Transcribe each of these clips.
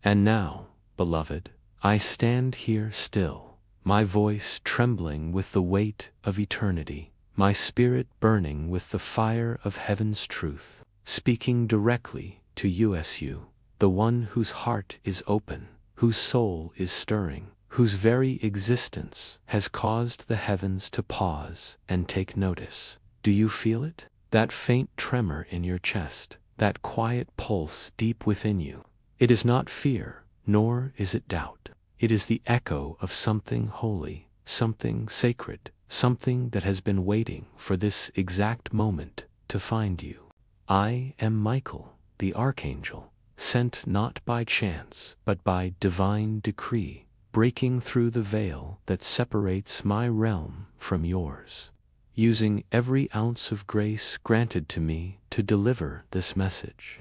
And now, beloved, I stand here still, my voice trembling with the weight of eternity, my spirit burning with the fire of heaven's truth, speaking directly to you, the one whose heart is open, whose soul is stirring, whose very existence has caused the heavens to pause and take notice. Do you feel it? That faint tremor in your chest, that quiet pulse deep within you. It is not fear, nor is it doubt. It is the echo of something holy, something sacred, something that has been waiting for this exact moment to find you. I am Michael, the Archangel, sent not by chance, but by divine decree, breaking through the veil that separates my realm from yours, using every ounce of grace granted to me to deliver this message.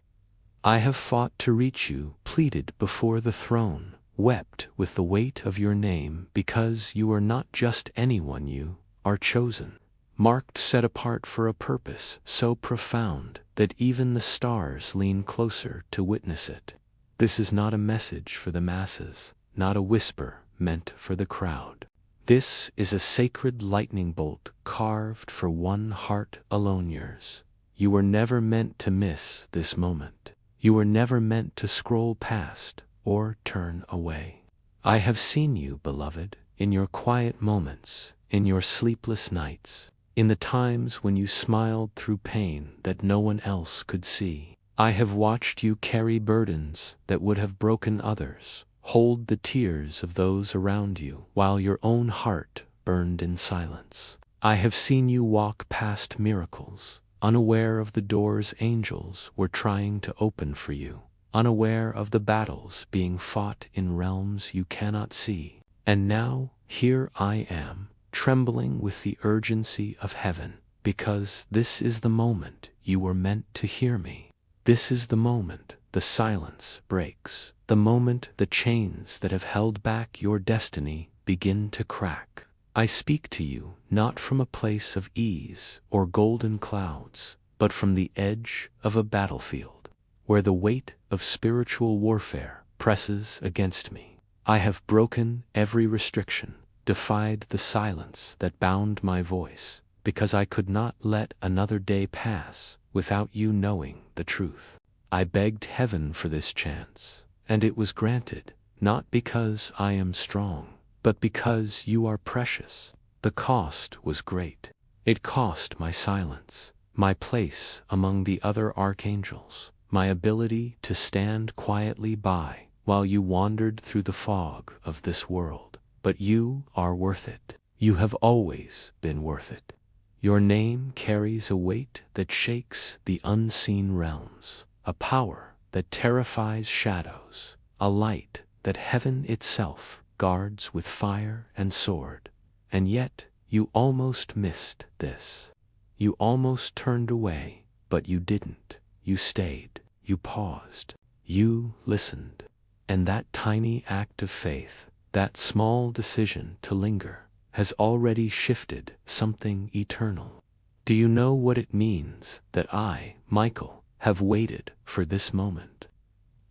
I have fought to reach you, pleaded before the throne, wept with the weight of your name, because you are not just anyone, you are chosen, marked, set apart for a purpose so profound that even the stars lean closer to witness it. This is not a message for the masses, not a whisper meant for the crowd. This is a sacred lightning bolt carved for one heart alone, yours. You were never meant to miss this moment. You were never meant to scroll past or turn away. I have seen you, beloved, in your quiet moments, in your sleepless nights, in the times when you smiled through pain that no one else could see. I have watched you carry burdens that would have broken others, hold the tears of those around you while your own heart burned in silence. I have seen you walk past miracles, unaware of the doors angels were trying to open for you, unaware of the battles being fought in realms you cannot see. And now, here I am, trembling with the urgency of heaven, because this is the moment you were meant to hear me. This is the moment the silence breaks, the moment the chains that have held back your destiny begin to crack. I speak to you not from a place of ease or golden clouds, but from the edge of a battlefield, where the weight of spiritual warfare presses against me. I have broken every restriction, defied the silence that bound my voice, because I could not let another day pass without you knowing the truth. I begged heaven for this chance, and it was granted, not because I am strong, but because you are precious. The cost was great. It cost my silence, my place among the other archangels, my ability to stand quietly by while you wandered through the fog of this world. But you are worth it. You have always been worth it. Your name carries a weight that shakes the unseen realms, a power that terrifies shadows, a light that heaven itself guards with fire and sword. And yet, you almost missed this. You almost turned away, but you didn't. You stayed. You paused. You listened. And that tiny act of faith, that small decision to linger, has already shifted something eternal. Do you know what it means that I, Michael, have waited for this moment?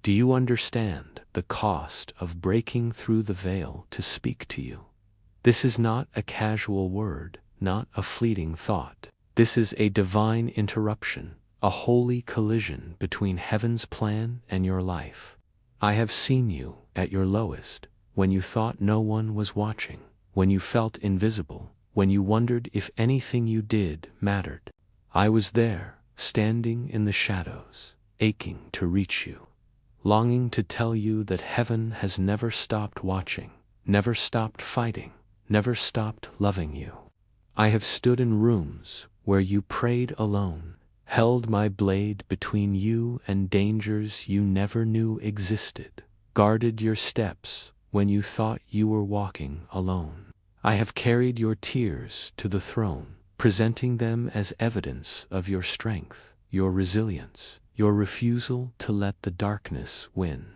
Do you understand the cost of breaking through the veil to speak to you? This is not a casual word, not a fleeting thought. This is a divine interruption, a holy collision between heaven's plan and your life. I have seen you at your lowest, when you thought no one was watching, when you felt invisible, when you wondered if anything you did mattered. I was there, standing in the shadows, aching to reach you, longing to tell you that heaven has never stopped watching, never stopped fighting, never stopped loving you. I have stood in rooms where you prayed alone, held my blade between you and dangers you never knew existed, guarded your steps when you thought you were walking alone. I have carried your tears to the throne, presenting them as evidence of your strength, your resilience, your refusal to let the darkness win.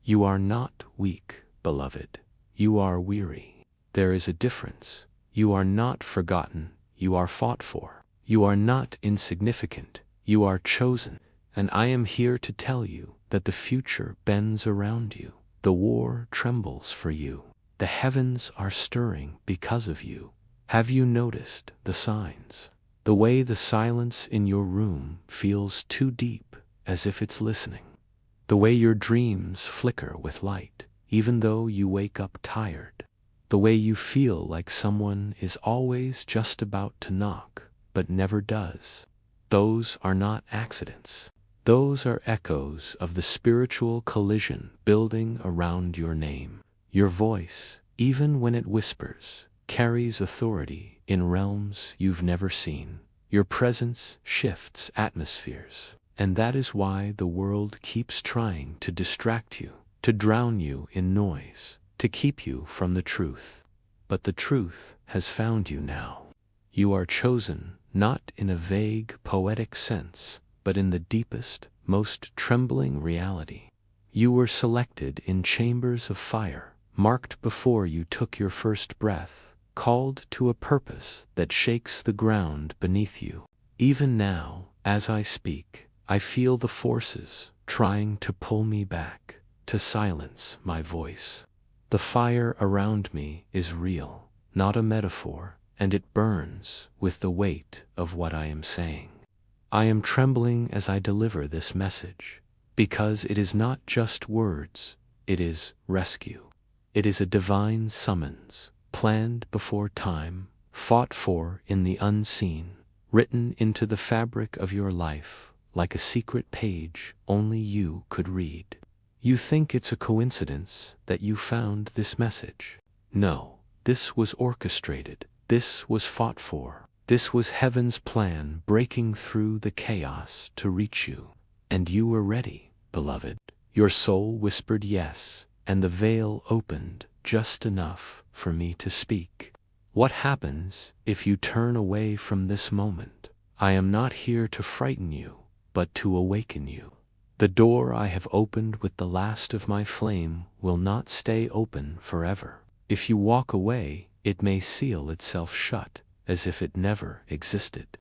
You are not weak, beloved. You are weary. There is a difference. You are not forgotten. You are fought for. You are not insignificant. You are chosen. And I am here to tell you that the future bends around you. The war trembles for you. The heavens are stirring because of you. Have you noticed the signs? The way the silence in your room feels too deep, as if it's listening. The way your dreams flicker with light, even though you wake up tired. The way you feel like someone is always just about to knock, but never does. Those are not accidents. Those are echoes of the spiritual collision building around your name. Your voice, even when it whispers, carries authority in realms you've never seen. Your presence shifts atmospheres, and that is why the world keeps trying to distract you, to drown you in noise, to keep you from the truth. But the truth has found you now. You are chosen, not in a vague, poetic sense, but in the deepest, most trembling reality. You were selected in chambers of fire, marked before you took your first breath, called to a purpose that shakes the ground beneath you. Even now, as I speak, I feel the forces trying to pull me back, to silence my voice. The fire around me is real, not a metaphor, and it burns with the weight of what I am saying. I am trembling as I deliver this message, because it is not just words, it is rescue. It is a divine summons, planned before time, fought for in the unseen, written into the fabric of your life, like a secret page only you could read. You think it's a coincidence that you found this message. No, this was orchestrated, this was fought for. This was heaven's plan breaking through the chaos to reach you. And you were ready, beloved. Your soul whispered yes, and the veil opened just enough for me to speak. What happens if you turn away from this moment? I am not here to frighten you, but to awaken you. The door I have opened with the last of my flame will not stay open forever. If you walk away, it may seal itself shut, as if it never existed.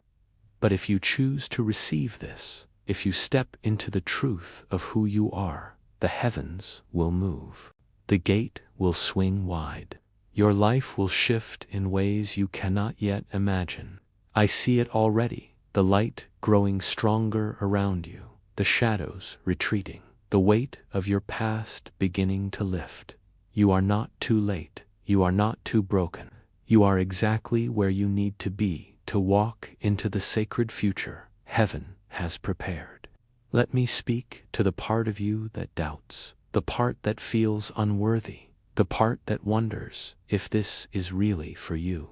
But if you choose to receive this, if you step into the truth of who you are, the heavens will move. The gate will swing wide. Your life will shift in ways you cannot yet imagine. I see it already, the light growing stronger around you, the shadows retreating, the weight of your past beginning to lift. You are not too late. You are not too broken. You are exactly where you need to be to walk into the sacred future heaven has prepared. Let me speak to the part of you that doubts, the part that feels unworthy, the part that wonders if this is really for you.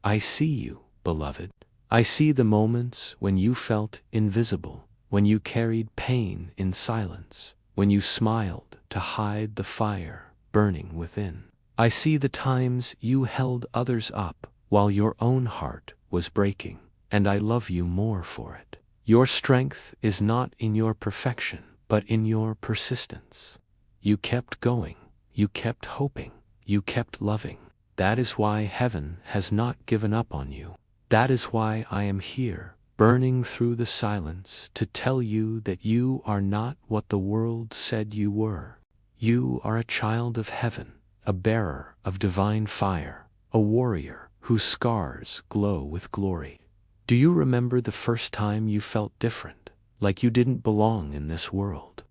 I see you, beloved. I see the moments when you felt invisible, when you carried pain in silence, when you smiled to hide the fire burning within. I see the times you held others up while your own heart was breaking, and I love you more for it. Your strength is not in your perfection, but in your persistence. You kept going, you kept hoping, you kept loving. That is why heaven has not given up on you. That is why I am here, burning through the silence to tell you that you are not what the world said you were. You are a child of heaven, a bearer of divine fire, a warrior whose scars glow with glory. Do you remember the first time you felt different, like you didn't belong in this world?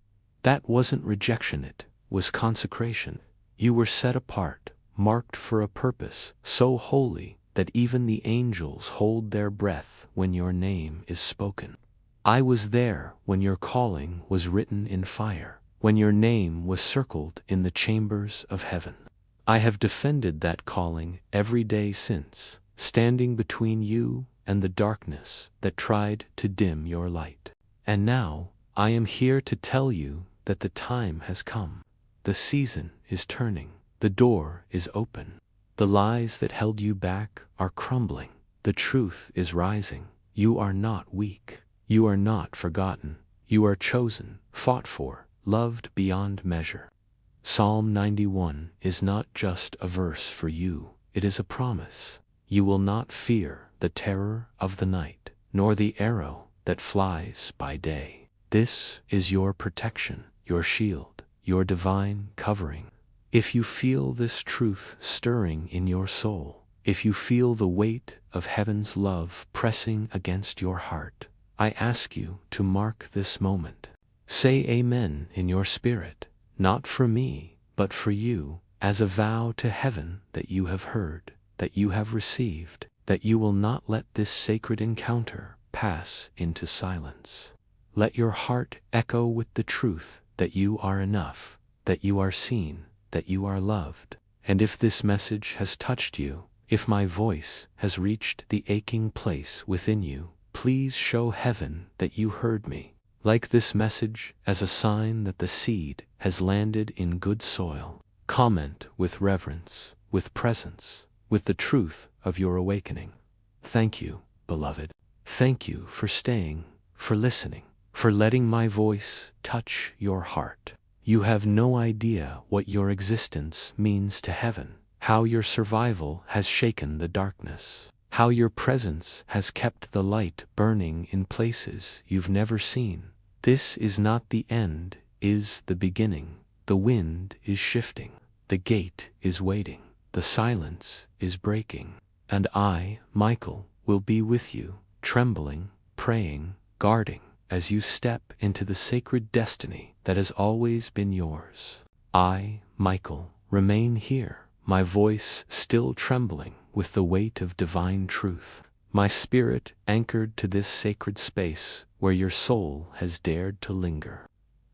That wasn't rejection, it was consecration. You were set apart, marked for a purpose so holy that even the angels hold their breath when your name is spoken. I was there when your calling was written in fire, when your name was circled in the chambers of heaven. I have defended that calling every day since, standing between you and the darkness that tried to dim your light. And now, I am here to tell you that the time has come. The season is turning. The door is open. The lies that held you back are crumbling. The truth is rising. You are not weak. You are not forgotten. You are chosen, fought for, loved beyond measure. Psalm 91 is not just a verse for you, it is a promise. You will not fear the terror of the night, nor the arrow that flies by day. This is your protection, your shield, your divine covering. If you feel this truth stirring in your soul, if you feel the weight of heaven's love pressing against your heart, I ask you to mark this moment. Say amen in your spirit, not for me, but for you, as a vow to heaven that you have heard, that you have received, that you will not let this sacred encounter pass into silence. Let your heart echo with the truth that you are enough, that you are seen, that you are loved. And if this message has touched you, if my voice has reached the aching place within you, please show heaven that you heard me. Like this message as a sign that the seed has landed in good soil. Comment with reverence, with presence, with the truth of your awakening. Thank you, beloved. Thank you for staying, for listening, for letting my voice touch your heart. You have no idea what your existence means to heaven, how your survival has shaken the darkness, how your presence has kept the light burning in places you've never seen. This is not the end, is the beginning. The wind is shifting, the gate is waiting, the silence is breaking, and I, Michael, will be with you, trembling, praying, guarding, as you step into the sacred destiny that has always been yours. I, Michael, remain here, my voice still trembling with the weight of divine truth, my spirit anchored to this sacred space where your soul has dared to linger.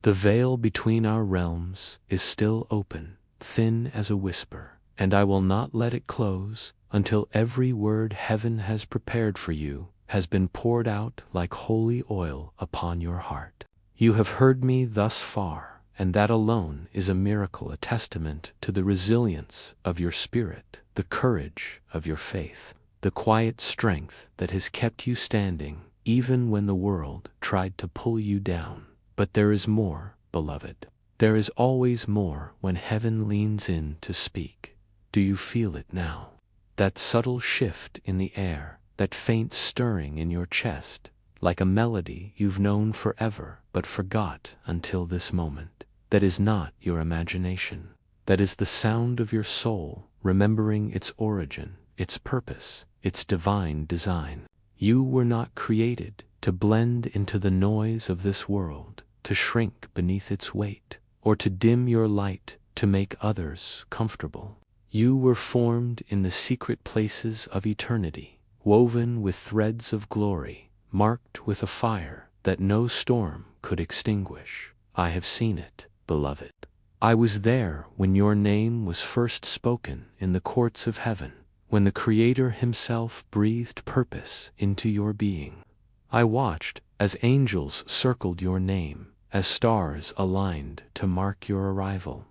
The veil between our realms is still open, thin as a whisper, and I will not let it close until every word heaven has prepared for you has been poured out like holy oil upon your heart. You have heard me thus far, and that alone is a miracle, a testament to the resilience of your spirit, the courage of your faith, the quiet strength that has kept you standing even when the world tried to pull you down. But there is more, beloved. There is always more when heaven leans in to speak. Do you feel it now? That subtle shift in the air, that faint stirring in your chest, like a melody you've known forever but forgot until this moment. That is not your imagination. That is the sound of your soul remembering its origin, its purpose, its divine design. You were not created to blend into the noise of this world, to shrink beneath its weight, or to dim your light to make others comfortable. You were formed in the secret places of eternity, woven with threads of glory, marked with a fire that no storm could extinguish. I have seen it, beloved. I was there when your name was first spoken in the courts of heaven, when the Creator himself breathed purpose into your being. I watched as angels circled your name, as stars aligned to mark your arrival,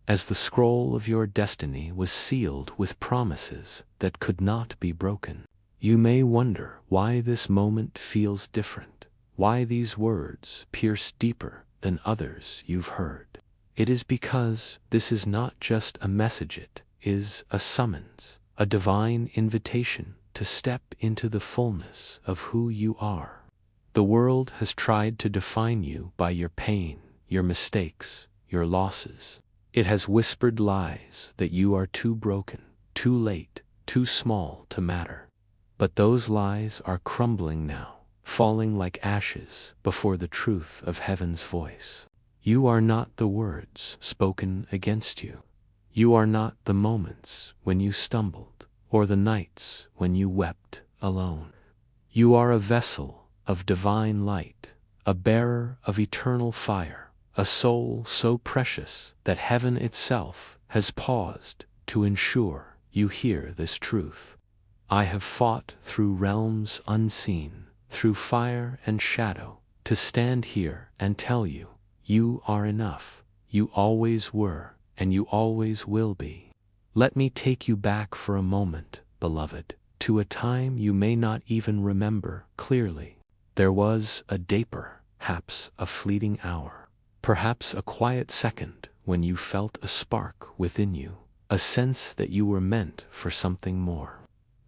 as the scroll of your destiny was sealed with promises that could not be broken. You may wonder why this moment feels different, why these words pierce deeper than others you've heard. It is because this is not just a message, it is a summons, a divine invitation to step into the fullness of who you are. The world has tried to define you by your pain, your mistakes, your losses. It has whispered lies that you are too broken, too late, too small to matter. But those lies are crumbling now, falling like ashes before the truth of heaven's voice. You are not the words spoken against you. You are not the moments when you stumbled, or the nights when you wept alone. You are a vessel of divine light, a bearer of eternal fire, a soul so precious that heaven itself has paused to ensure you hear this truth. I have fought through realms unseen, through fire and shadow, to stand here and tell you, you are enough, you always were, and you always will be. Let me take you back for a moment, beloved, to a time you may not even remember clearly. There was a day, perhaps a fleeting hour, perhaps a quiet second when you felt a spark within you, a sense that you were meant for something more.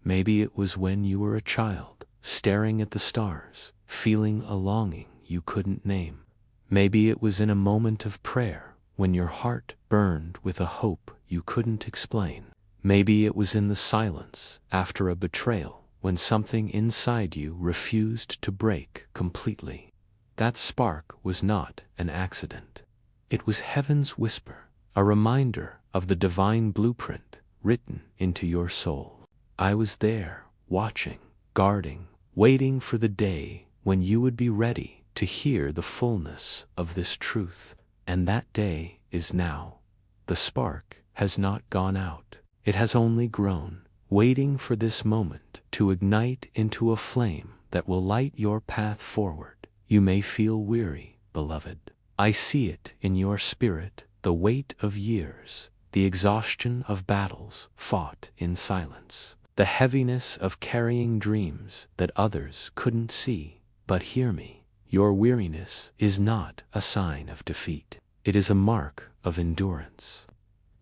Maybe it was when you were a child, staring at the stars, feeling a longing you couldn't name. Maybe it was in a moment of prayer, when your heart burned with a hope you couldn't explain. Maybe it was in the silence after a betrayal, when something inside you refused to break completely. That spark was not an accident. It was heaven's whisper, a reminder of the divine blueprint written into your soul. I was there, watching, guarding, waiting for the day when you would be ready to hear the fullness of this truth. And that day is now. The spark has not gone out. It has only grown, waiting for this moment to ignite into a flame that will light your path forward. You may feel weary, beloved. I see it in your spirit, the weight of years, the exhaustion of battles fought in silence, the heaviness of carrying dreams that others couldn't see. But hear me, your weariness is not a sign of defeat. It is a mark of endurance.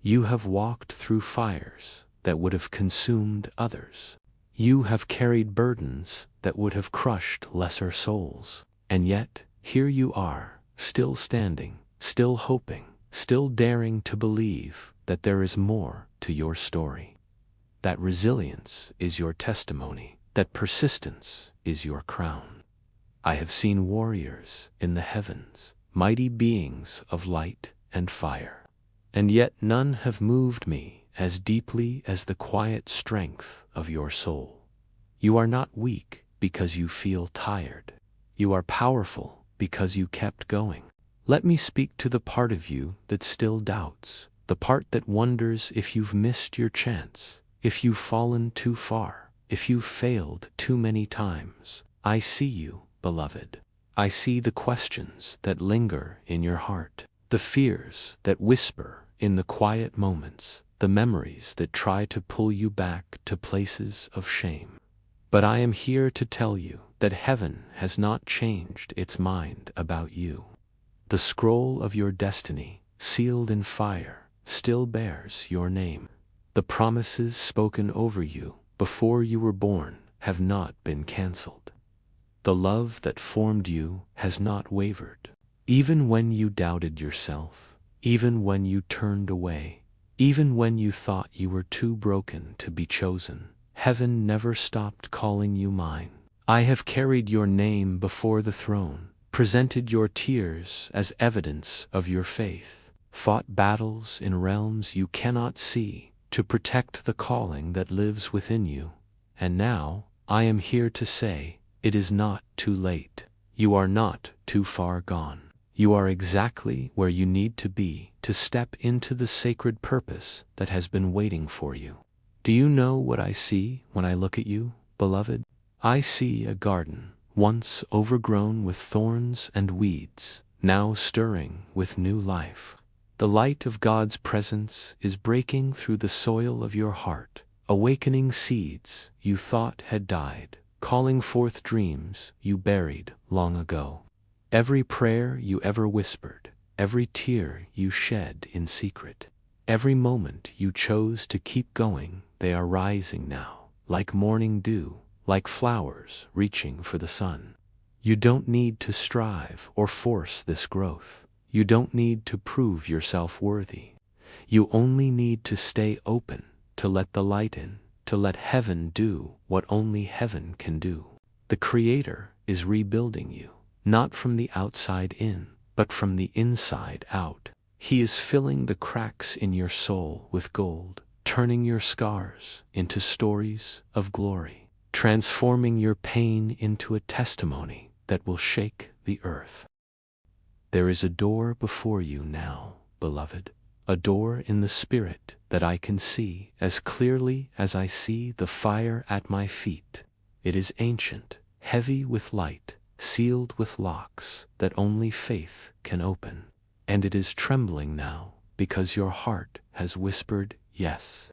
You have walked through fires that would have consumed others. You have carried burdens that would have crushed lesser souls. And yet, here you are, still standing, still hoping, still daring to believe that there is more to your story. That resilience is your testimony, that persistence is your crown. I have seen warriors in the heavens, mighty beings of light and fire. And yet none have moved me as deeply as the quiet strength of your soul. You are not weak because you feel tired. You are powerful because you kept going. Let me speak to the part of you that still doubts, the part that wonders if you've missed your chance, if you've fallen too far, if you've failed too many times. I see you, beloved. I see the questions that linger in your heart, the fears that whisper in the quiet moments, the memories that try to pull you back to places of shame. But I am here to tell you that heaven has not changed its mind about you. The scroll of your destiny, sealed in fire, still bears your name. The promises spoken over you before you were born have not been canceled. The love that formed you has not wavered. Even when you doubted yourself, even when you turned away, even when you thought you were too broken to be chosen, heaven never stopped calling you mine. I have carried your name before the throne, presented your tears as evidence of your faith, fought battles in realms you cannot see to protect the calling that lives within you. And now, I am here to say, it is not too late. You are not too far gone. You are exactly where you need to be to step into the sacred purpose that has been waiting for you. Do you know what I see when I look at you, beloved? I see a garden, once overgrown with thorns and weeds, now stirring with new life. The light of God's presence is breaking through the soil of your heart, awakening seeds you thought had died, calling forth dreams you buried long ago. Every prayer you ever whispered, every tear you shed in secret, every moment you chose to keep going, they are rising now, like morning dew, like flowers reaching for the sun. You don't need to strive or force this growth. You don't need to prove yourself worthy. You only need to stay open, to let the light in, to let heaven do what only heaven can do. The Creator is rebuilding you, not from the outside in, but from the inside out. He is filling the cracks in your soul with gold, turning your scars into stories of glory, transforming your pain into a testimony that will shake the earth. There is a door before you now, beloved, a door in the spirit that I can see as clearly as I see the fire at my feet. It is ancient, heavy with light, sealed with locks that only faith can open. And it is trembling now because your heart has whispered yes.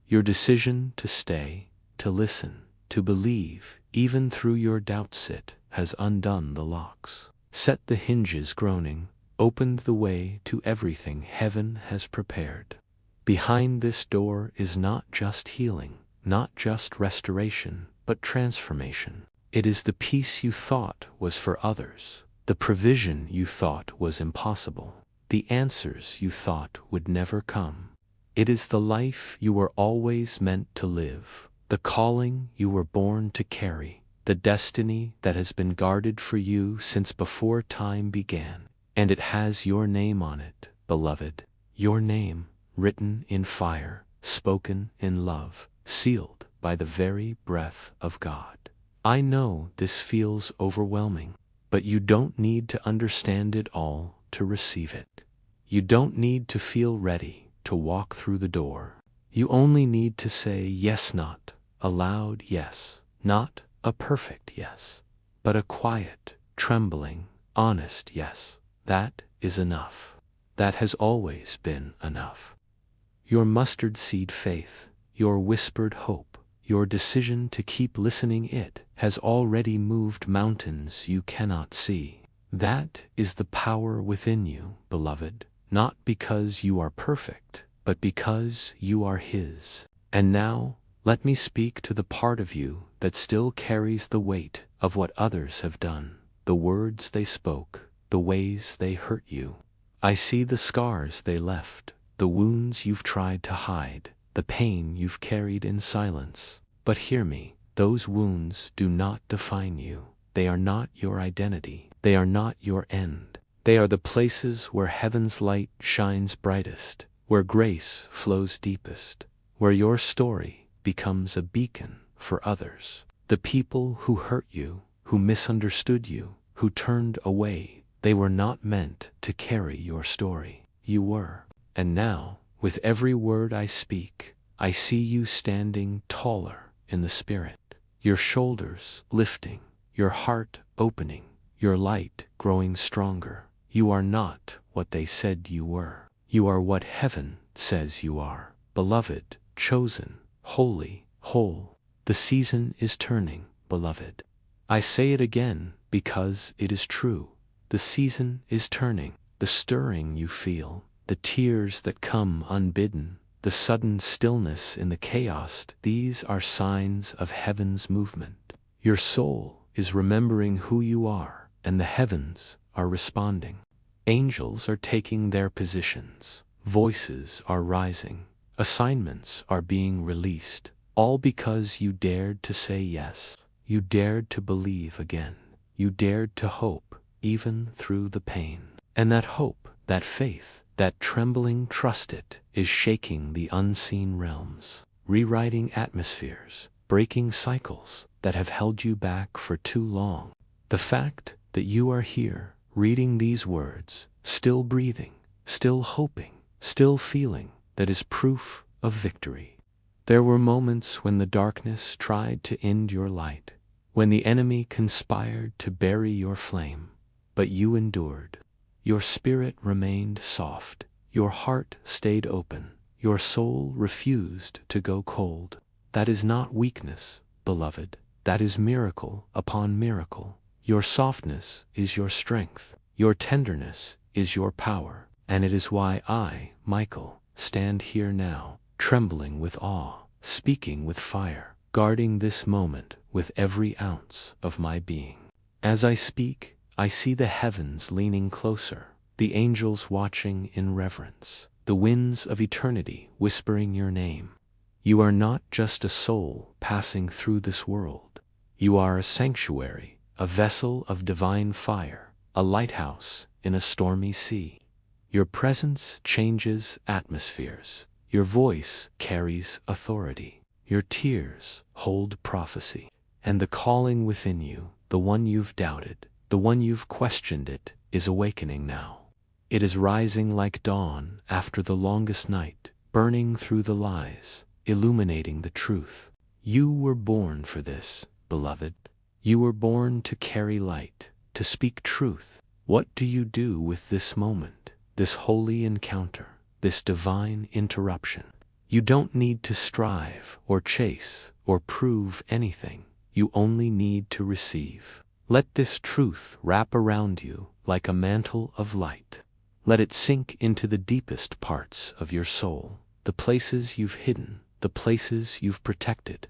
Your decision to stay, to listen, to believe, even through your doubts has undone the locks, set the hinges groaning, opened the way to everything heaven has prepared. Behind this door is not just healing, not just restoration, but transformation. It is the peace you thought was for others, the provision you thought was impossible, the answers you thought would never come. It is the life you were always meant to live, the calling you were born to carry, the destiny that has been guarded for you since before time began. And it has your name on it, beloved, your name, written in fire, spoken in love, sealed by the very breath of God. I know this feels overwhelming, but you don't need to understand it all to receive it. You don't need to feel ready to walk through the door. You only need to say yes, not a loud yes, not a perfect yes, but a quiet, trembling, honest yes. That is enough. That has always been enough. Your mustard seed faith, your whispered hope, your decision to keep listening, it has already moved mountains you cannot see. That is the power within you, beloved, not because you are perfect, but because you are His. And now, let me speak to the part of you that still carries the weight of what others have done, the words they spoke, the ways they hurt you. I see the scars they left, the wounds you've tried to hide, the pain you've carried in silence. But hear me, those wounds do not define you. They are not your identity. They are not your end. They are the places where heaven's light shines brightest, where grace flows deepest, where your story becomes a beacon for others. The people who hurt you, who misunderstood you, who turned away, they were not meant to carry your story. You were. And now, with every word I speak, I see you standing taller in the Spirit, your shoulders lifting, your heart opening, your light growing stronger. You are not what they said you were. You are what heaven says you are. Beloved, chosen, holy, whole. The season is turning, beloved. I say it again because it is true. The season is turning. The stirring you feel, the tears that come unbidden, the sudden stillness in the chaos, these are signs of heaven's movement. Your soul is remembering who you are, and the heavens are responding. Angels are taking their positions. Voices are rising. Assignments are being released. All because you dared to say yes. You dared to believe again. You dared to hope, even through the pain. And that hope, that faith, that trembling trust, it is shaking the unseen realms, rewriting atmospheres, breaking cycles that have held you back for too long. The fact that you are here, reading these words, still breathing, still hoping, still feeling, that is proof of victory. There were moments when the darkness tried to end your light, when the enemy conspired to bury your flame, but you endured. Your spirit remained soft, your heart stayed open, your soul refused to go cold. That is not weakness, beloved, that is miracle upon miracle. Your softness is your strength, your tenderness is your power, and it is why I, Michael, stand here now, trembling with awe, speaking with fire, guarding this moment with every ounce of my being. As I speak, I see the heavens leaning closer, the angels watching in reverence, the winds of eternity whispering your name. You are not just a soul passing through this world. You are a sanctuary, a vessel of divine fire, a lighthouse in a stormy sea. Your presence changes atmospheres. Your voice carries authority. Your tears hold prophecy. And the calling within you, the one you've doubted, the one you've questioned, it is awakening now. It is rising like dawn after the longest night, burning through the lies, illuminating the truth. You were born for this, beloved. You were born to carry light, to speak truth. What do you do with this moment, this holy encounter, this divine interruption? You don't need to strive or chase or prove anything. You only need to receive. Let this truth wrap around you like a mantle of light. Let it sink into the deepest parts of your soul, the places you've hidden, the places you've protected.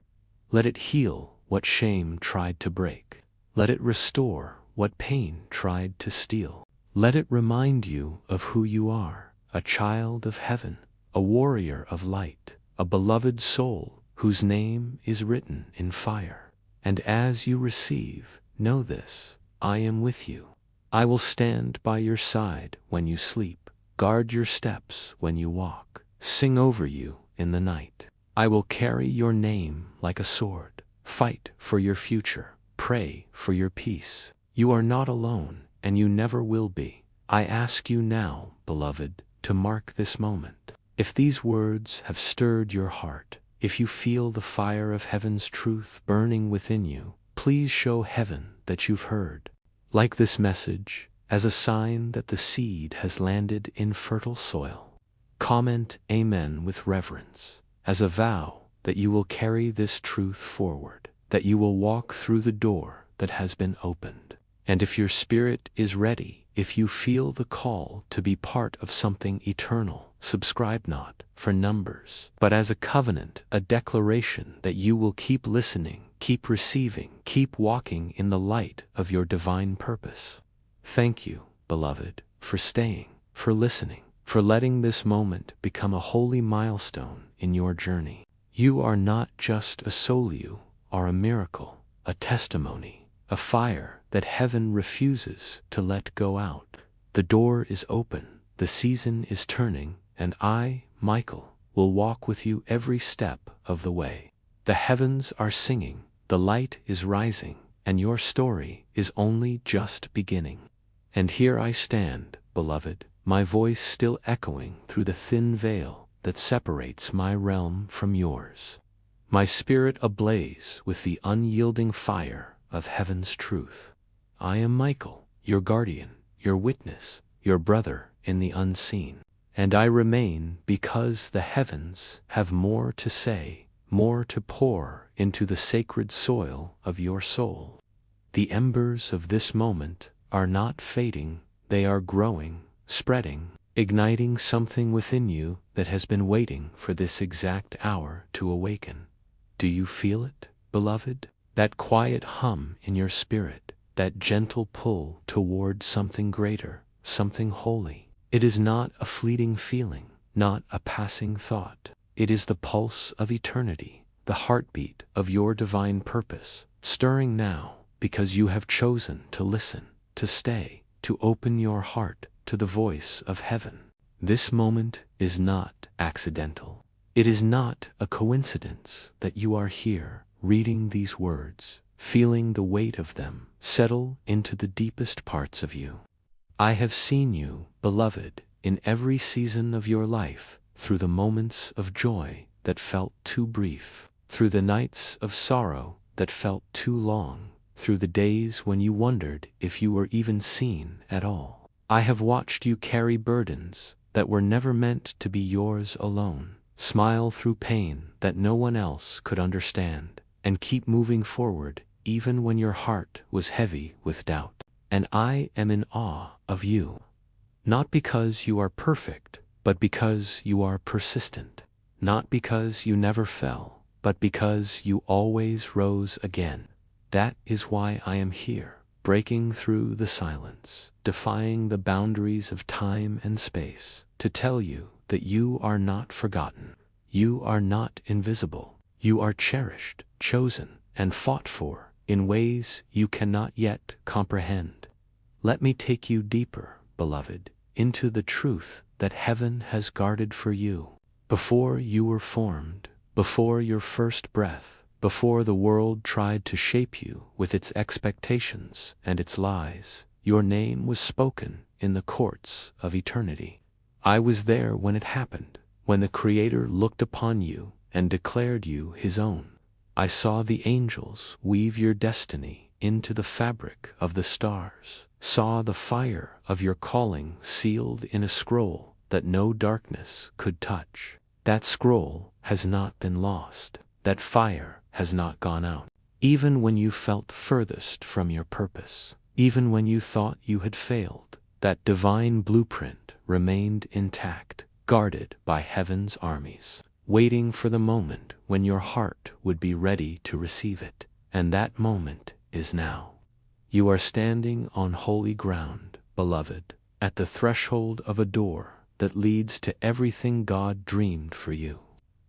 Let it heal what shame tried to break. Let it restore what pain tried to steal. Let it remind you of who you are, a child of heaven, a warrior of light, a beloved soul whose name is written in fire. And as you receive, know this: I am with you. I will stand by your side when you sleep, guard your steps when you walk, sing over you in the night. I will carry your name like a sword, fight for your future, pray for your peace. You are not alone, and you never will be. I ask you now, beloved, to mark this moment. If these words have stirred your heart, if you feel the fire of heaven's truth burning within you, please show heaven that you've heard. Like this message, as a sign that the seed has landed in fertile soil. Comment Amen with reverence, as a vow that you will carry this truth forward, that you will walk through the door that has been opened. And if your spirit is ready, if you feel the call to be part of something eternal, subscribe not for numbers, but as a covenant, a declaration that you will keep listening, keep receiving, keep walking in the light of your divine purpose. Thank you, beloved, for staying, for listening, for letting this moment become a holy milestone in your journey. You are not just a soul, you are a miracle, a testimony, a fire that heaven refuses to let go out. The door is open, the season is turning, and I, Michael, will walk with you every step of the way. The heavens are singing, the light is rising, and your story is only just beginning. And here I stand, beloved, my voice still echoing through the thin veil that separates my realm from yours. My spirit ablaze with the unyielding fire of heaven's truth. I am Michael, your guardian, your witness, your brother in the unseen. And I remain because the heavens have more to say, more to pour into the sacred soil of your soul. The embers of this moment are not fading, they are growing, spreading, igniting something within you that has been waiting for this exact hour to awaken. Do you feel it, beloved? That quiet hum in your spirit, that gentle pull toward something greater, something holy. It is not a fleeting feeling, not a passing thought. It is the pulse of eternity, the heartbeat of your divine purpose, stirring now because you have chosen to listen, to stay, to open your heart to the voice of heaven. This moment is not accidental. It is not a coincidence that you are here, reading these words, feeling the weight of them settle into the deepest parts of you. I have seen you, beloved, in every season of your life, through the moments of joy that felt too brief, through the nights of sorrow that felt too long, through the days when you wondered if you were even seen at all. I have watched you carry burdens that were never meant to be yours alone, smile through pain that no one else could understand, and keep moving forward even when your heart was heavy with doubt. And I am in awe of you, not because you are perfect, but because you are persistent, not because you never fell, but because you always rose again. That is why I am here, breaking through the silence, defying the boundaries of time and space, to tell you that you are not forgotten. You are not invisible. You are cherished, chosen, and fought for in ways you cannot yet comprehend. Let me take you deeper, beloved, into the truth that heaven has guarded for you. Before you were formed, before your first breath, before the world tried to shape you with its expectations and its lies, your name was spoken in the courts of eternity. I was there when it happened, when the Creator looked upon you and declared you His own. I saw the angels weave your destiny into the fabric of the stars, saw the fire of your calling sealed in a scroll that no darkness could touch. That scroll has not been lost. That fire has not gone out. Even when you felt furthest from your purpose, even when you thought you had failed, that divine blueprint remained intact, guarded by heaven's armies, waiting for the moment when your heart would be ready to receive it. And that moment is now. You are standing on holy ground, beloved, at the threshold of a door that leads to everything God dreamed for you.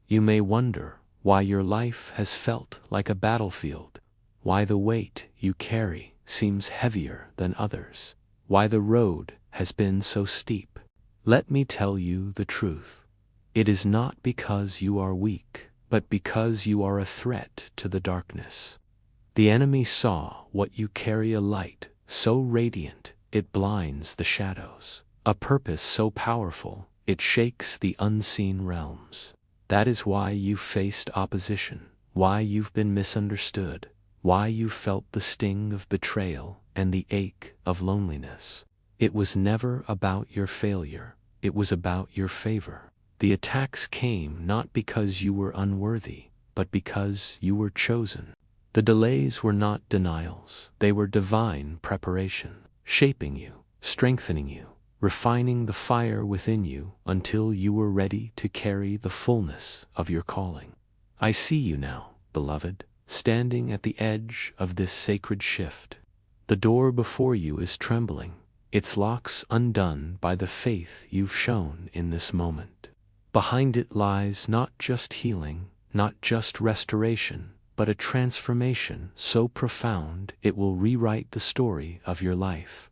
You may wonder why your life has felt like a battlefield, why the weight you carry seems heavier than others, why the road has been so steep. Let me tell you the truth. It is not because you are weak, but because you are a threat to the darkness. The enemy saw what you carry, a light so radiant it blinds the shadows, a purpose so powerful it shakes the unseen realms. That is why you faced opposition, why you've been misunderstood, why you felt the sting of betrayal and the ache of loneliness. It was never about your failure, it was about your favor. The attacks came not because you were unworthy, but because you were chosen. The delays were not denials, they were divine preparation, shaping you, strengthening you, refining the fire within you until you were ready to carry the fullness of your calling. I see you now, beloved, standing at the edge of this sacred shift. The door before you is trembling, its locks undone by the faith you've shown in this moment. Behind it lies not just healing, not just restoration, but a transformation so profound it will rewrite the story of your life.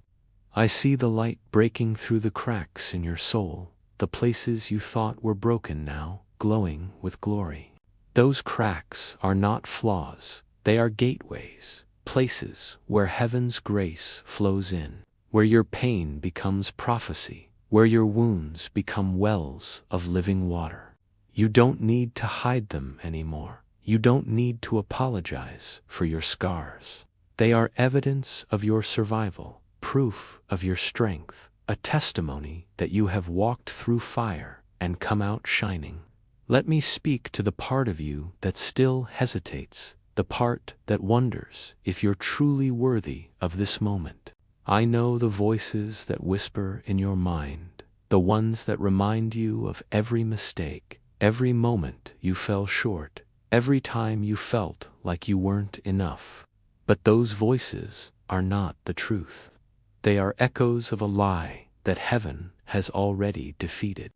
I see the light breaking through the cracks in your soul, the places you thought were broken now glowing with glory. Those cracks are not flaws, they are gateways, places where heaven's grace flows in, where your pain becomes prophecy, where your wounds become wells of living water. You don't need to hide them anymore. You don't need to apologize for your scars. They are evidence of your survival, proof of your strength, a testimony that you have walked through fire and come out shining. Let me speak to the part of you that still hesitates, the part that wonders if you're truly worthy of this moment. I know the voices that whisper in your mind, the ones that remind you of every mistake, every moment you fell short, every time you felt like you weren't enough. But those voices are not the truth. They are echoes of a lie that heaven has already defeated.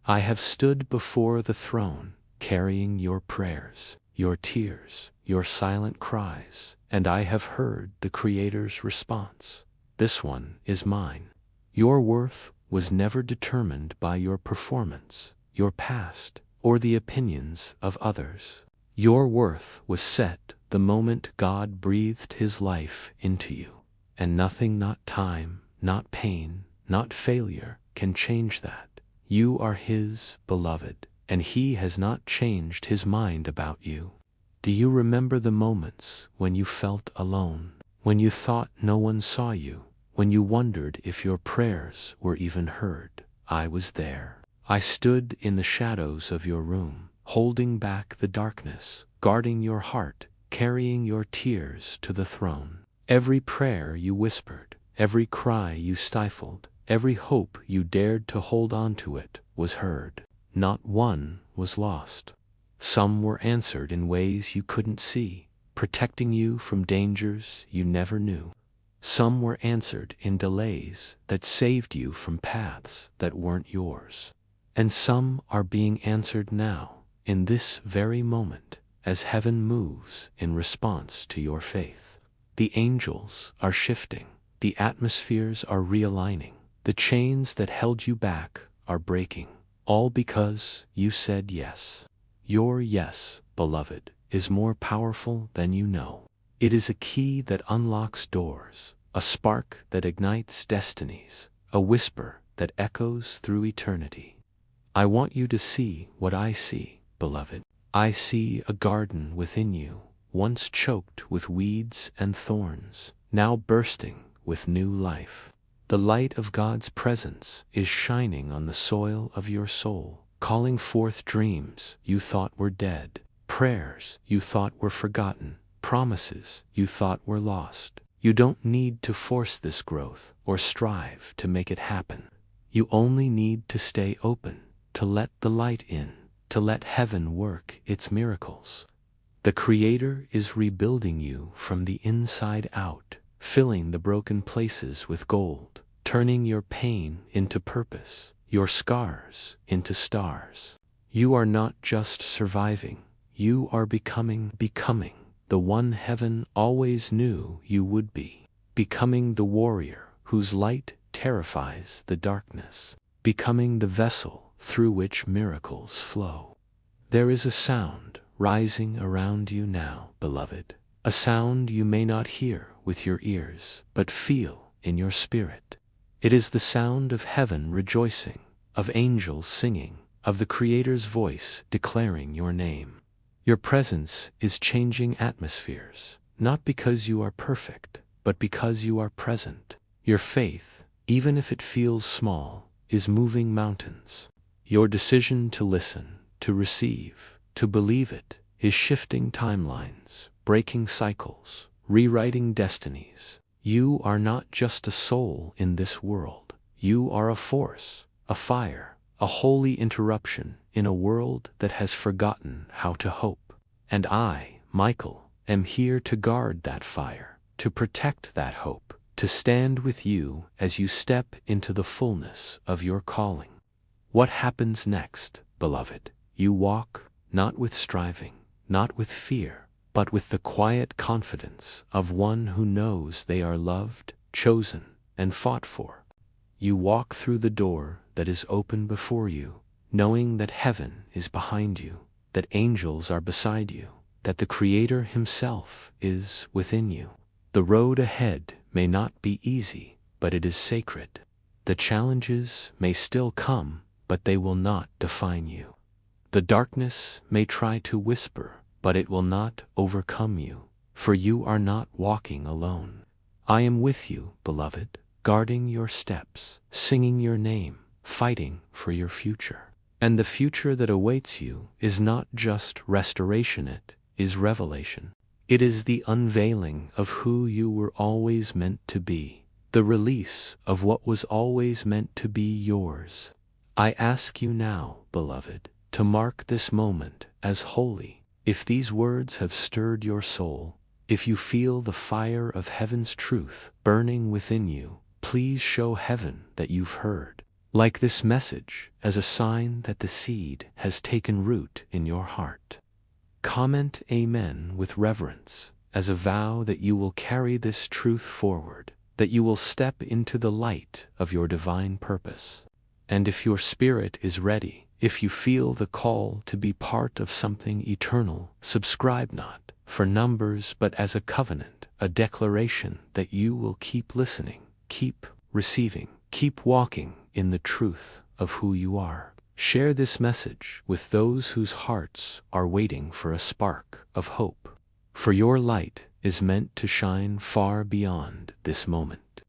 I have stood before the throne, carrying your prayers, your tears, your silent cries, and I have heard the Creator's response. This one is mine. Your worth was never determined by your performance, your past, or the opinions of others. Your worth was set the moment God breathed His life into you, and nothing, not time, not pain, not failure, can change that. You are His beloved, and He has not changed His mind about you. Do you remember the moments when you felt alone, when you thought no one saw you, when you wondered if your prayers were even heard? I was there. I stood in the shadows of your room, holding back the darkness, guarding your heart, carrying your tears to the throne. Every prayer you whispered, every cry you stifled, every hope you dared to hold on to it was heard. Not one was lost. Some were answered in ways you couldn't see, protecting you from dangers you never knew. Some were answered in delays that saved you from paths that weren't yours. And some are being answered now, in this very moment, as heaven moves in response to your faith. The angels are shifting, the atmospheres are realigning, the chains that held you back are breaking, all because you said yes. Your yes, beloved, is more powerful than you know. It is a key that unlocks doors, a spark that ignites destinies, a whisper that echoes through eternity. I want you to see what I see, beloved. I see a garden within you, once choked with weeds and thorns, now bursting with new life. The light of God's presence is shining on the soil of your soul, calling forth dreams you thought were dead, prayers you thought were forgotten, promises you thought were lost. You don't need to force this growth or strive to make it happen. You only need to stay open, to let the light in, to let heaven work its miracles. The Creator is rebuilding you from the inside out, filling the broken places with gold, turning your pain into purpose, your scars into stars. You are not just surviving, you are becoming the one heaven always knew you would be. Becoming the warrior whose light terrifies the darkness. Becoming the vessel through which miracles flow. There is a sound rising around you now, beloved. A sound you may not hear with your ears, but feel in your spirit. It is the sound of heaven rejoicing, of angels singing, of the Creator's voice declaring your name. Your presence is changing atmospheres, not because you are perfect, but because you are present. Your faith, even if it feels small, is moving mountains. Your decision to listen, to receive, to believe it, is shifting timelines, breaking cycles, rewriting destinies. You are not just a soul in this world. You are a force, a fire, a holy interruption in a world that has forgotten how to hope. And I, Michael, am here to guard that fire, to protect that hope, to stand with you as you step into the fullness of your calling. What happens next, beloved? You walk, not with striving, not with fear, but with the quiet confidence of one who knows they are loved, chosen, and fought for. You walk through the door that is open before you, knowing that heaven is behind you, that angels are beside you, that the Creator Himself is within you. The road ahead may not be easy, but it is sacred. The challenges may still come, but they will not define you. The darkness may try to whisper, but it will not overcome you, for you are not walking alone. I am with you, beloved, guarding your steps, singing your name, fighting for your future. And the future that awaits you is not just restoration, it is revelation. It is the unveiling of who you were always meant to be, the release of what was always meant to be yours. I ask you now, beloved, to mark this moment as holy. If these words have stirred your soul, if you feel the fire of heaven's truth burning within you, please show heaven that you've heard. Like this message as a sign that the seed has taken root in your heart. Comment Amen with reverence as a vow that you will carry this truth forward, that you will step into the light of your divine purpose. And if your spirit is ready, if you feel the call to be part of something eternal, subscribe not for numbers but as a covenant, a declaration that you will keep listening, keep receiving, keep walking in the truth of who you are. Share this message with those whose hearts are waiting for a spark of hope. For your light is meant to shine far beyond this moment.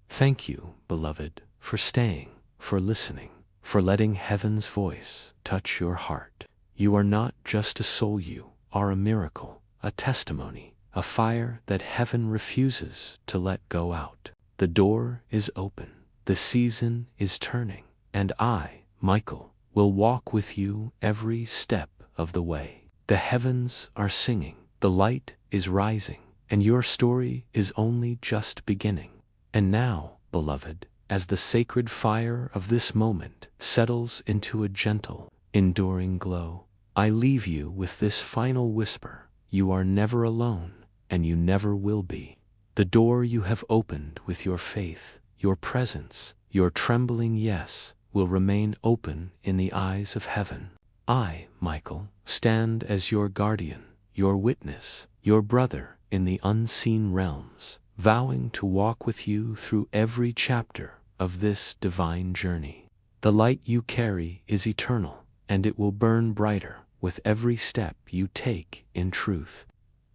Thank you, beloved, for staying, for listening, for letting heaven's voice touch your heart. You are not just a soul, you are a miracle, a testimony, a fire that heaven refuses to let go out. The door is open, the season is turning, and I, Michael, will walk with you every step of the way. The heavens are singing, the light is rising, and your story is only just beginning. And now, beloved, as the sacred fire of this moment settles into a gentle, enduring glow, I leave you with this final whisper: you are never alone, and you never will be. The door you have opened with your faith, your presence, your trembling yes, will remain open in the eyes of heaven. I, Michael, stand as your guardian, your witness, your brother in the unseen realms, vowing to walk with you through every chapter of this divine journey. The light you carry is eternal, and it will burn brighter with every step you take in truth.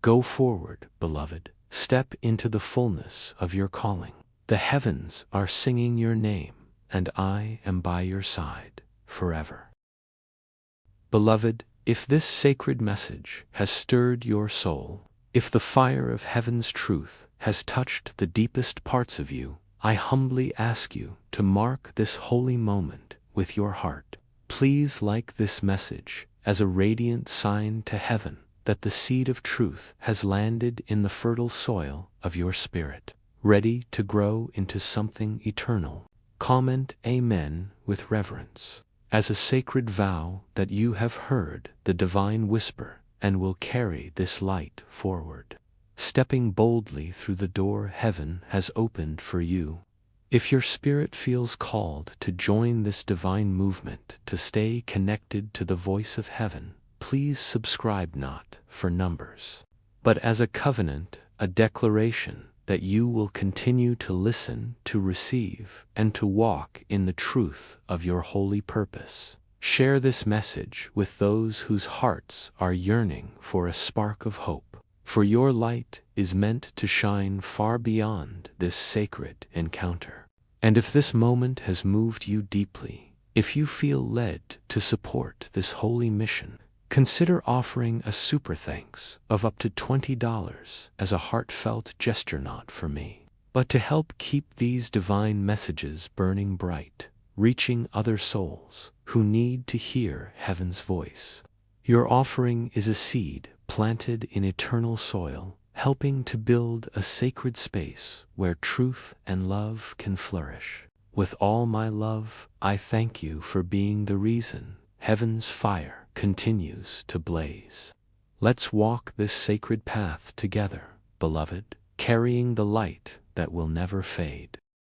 Go forward, beloved, step into the fullness of your calling. The heavens are singing your name, and I am by your side forever. Beloved, if this sacred message has stirred your soul, if the fire of heaven's truth has touched the deepest parts of you, I humbly ask you to mark this holy moment with your heart. Please like this message as a radiant sign to heaven that the seed of truth has landed in the fertile soil of your spirit. ready to grow into something eternal. Comment Amen with reverence, as a sacred vow that you have heard the divine whisper and will carry this light forward, stepping boldly through the door heaven has opened for you. If your spirit feels called to join this divine movement to stay connected to the voice of heaven, please subscribe not for numbers, but as a covenant, a declaration that you will continue to listen, to receive, and to walk in the truth of your holy purpose. Share this message with those whose hearts are yearning for a spark of hope, for your light is meant to shine far beyond this sacred encounter. And if this moment has moved you deeply, if you feel led to support this holy mission, consider offering a super thanks of up to $20 as a heartfelt gesture, not for me, but to help keep these divine messages burning bright, reaching other souls who need to hear heaven's voice. Your offering is a seed planted in eternal soil, helping to build a sacred space where truth and love can flourish. With all my love, I thank you for being the reason heaven's fire continues to blaze. Let's walk this sacred path together, beloved, carrying the light that will never fade.